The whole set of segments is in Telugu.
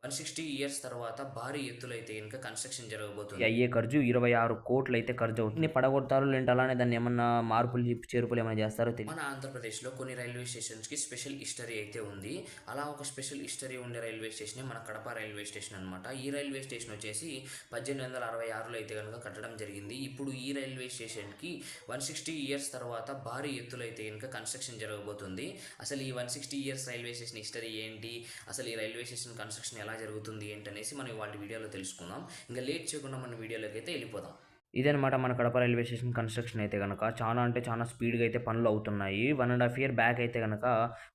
160 ఇయర్స్ తర్వాత భారీ ఎత్తులో అయితే గనుక కన్‌స్ట్రక్షన్ జరగబోతుంది. అయ్యే ఖర్చు 26 కోట్లయితే ఖర్చవుతుంది. పడగొడతారో లేదంటే అలానే దాన్నేమన్నా మార్పులు, చేర్పులు ఏమైనా చేస్తారో తెలీదు. మన ఆంధ్రప్రదేశ్‌లో కొన్ని రైల్వే స్టేషన్స్‌కి స్పెషల్ హిస్టరీ అయితే ఉంది. అలా ఒక స్పెషల్ హిస్టరీ ఉండే రైల్వే స్టేషనే మన కడప రైల్వే స్టేషన్ అనమాట. ఈ రైల్వే స్టేషన్ వచ్చేసి 1866లో అయితే గనుక కట్టడం జరిగింది. ఇప్పుడు ఈ రైల్వే స్టేషన్‌కి 160 ఇయర్స్ తర్వాత భారీ ఎత్తులో అయితే గనుక కన్‌స్ట్రక్షన్ జరగబోతుంది. అసలు ఈ 160 ఇయర్స్ రైల్వే స్టేషన్ హిస్టరీ ఏంటి? అసలు ఈ రైల్వే స్టేషన్ కన్‌స్ట్రక్షన్ ఎలా జరుగుతుంది ఏంటనేసి మనం ఇవాల్టి వీడియోలో తెలుసుకుందాం. ఇంక లేట్ చేయకుండా మన వీడియోలోకైతే వెళ్ళిపోదాం. ఇదనమాట మన కడప రైల్వే స్టేషన్ కన్‌స్ట్రక్షన్ అయితే గనక. చానా అంటే చానా స్పీడ్‌గా అయితే పనులవుతున్నాయి. 1 ½ ఇయర్ బ్యాక్ అయితే గనక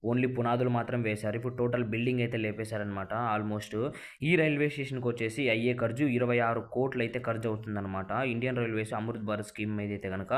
ఓన్లీ పునాదులు మాత్రం వేశారు. ఇప్పుడు టోటల్ బిల్డింగ్ అయితే లేపేశారనమాట ఆల్మోస్ట్. ఈ రైల్వే స్టేషన్‌కొచ్చేసి అయ్యే ఖర్చు 26 కోట్లయితే ఖర్చవుతుందనమాట. Indian Railways Amrit Bharat scheme మీదైతే గనక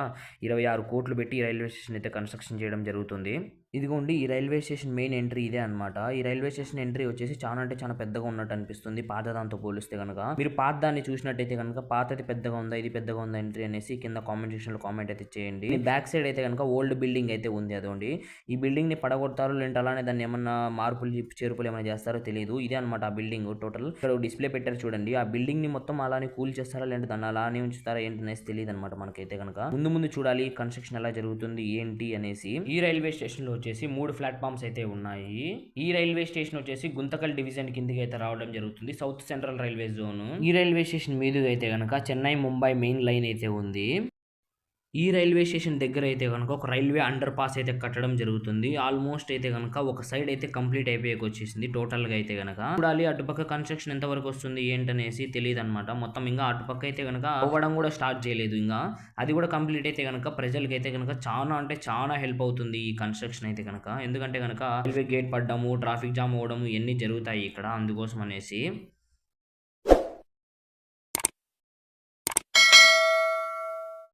26 కోట్లు పెట్టి ఈ రైల్వే స్టేషన్ అయితే కన్‌స్ట్రక్షన్ చేయడం జరుగుతుంది. ఇదిగోండి ఈ రైల్వే స్టేషన్ మెయిన్ ఎంట్రీ ఇదే అనమాట. ఈ రైల్వే స్టేషన్ ఎంట్రీ వచ్చేసి చానా అంటే చానా పెద్దగా ఉన్నట్టు అనిపిస్తుంది పాత దాంతో పోలిస్తే గనక. మీరు పాత దాన్ని చూసినట్టయితే గనక పాతది పెద్దగా ఉందా, ఇది పెద్దగా ఉందా ఎంట్రీ అనేసి కింద కామెంట్ సెక్షన్‌లో కామెంట్ అయితే చేయండి. బ్యాక్ సైడ్ అయితే గనక ఓల్డ్ బిల్డింగ్ అయితే ఉంది అదోండి. ఈ బిల్డింగ్‌ని పడగొడతారో లేదంటే అలానే దాన్ని ఏమన్నా మార్పులు, చేర్పులు ఏమైనా చేస్తారో తెలీదు. ఇదే అనమాట ఆ బిల్డింగ్ టోటల్. ఇక్కడ డిస్‌ప్లే పెట్టారు చూడండి. ఆ బిల్డింగ్‌ని మొత్తం అలానే కూల్చేస్తారా లేదంటే దాన్ని అలానే ఉంచుతారా ఏంటనేసి తెలీదనమాట మనకైతే గనక. ముందు ముందు చూడాలి కన్‌స్ట్రక్షన్ ఎలా జరుగుతుంది ఏంటి అనేసి. ఈ రైల్వే స్టేషన్‌లో వచ్చేసి 3 ప్లాట్‌ఫార్మ్స్ అయితే ఉన్నాయి. ఈ రైల్వే స్టేషన్ వచ్చేసి గుంతకల్ డివిజన్ కిందకి అయితే రావడం జరుగుతుంది. South central railway zone. ఈ రైల్వే స్టేషన్ మీదుగా అయితే గనక చెన్నై ముంబై మెయిన్ లైన్ అయితే ఉంది. ఈ రైల్వే స్టేషన్ దగ్గర అయితే గనక ఒక రైల్వే అండర్ పాస్ అయితే కట్టడం జరుగుతుంది. ఆల్మోస్ట్ అయితే గనక ఒక సైడ్ అయితే కంప్లీట్ అయిపోయాకొచ్చేసింది టోటల్‌గా అయితే గనక. చూడాలి అటుపక్క కన్‌స్ట్రక్షన్ ఎంత వరకు వస్తుంది ఏంటనేసి తెలీదనమాట. మొత్తం ఇంగా అటుపక్క అయితే గనక అవ్వడం కూడా స్టార్ట్ చేయలేదు ఇంగా. అది కూడా కంప్లీట్ అయితే గనక ప్రజలకైతే గనక చానా అంటే చానా హెల్ప్ అవుతుంది ఈ కన్‌స్ట్రక్షన్ అయితే గనక. ఎందుకంటే గనక రైల్వే గేట్ పడ్డము, ట్రాఫిక్ జామ్ అవ్వడము ఇయన్నీ జరుగుతాయి ఇక్కడ అందుకోసం అనేసి.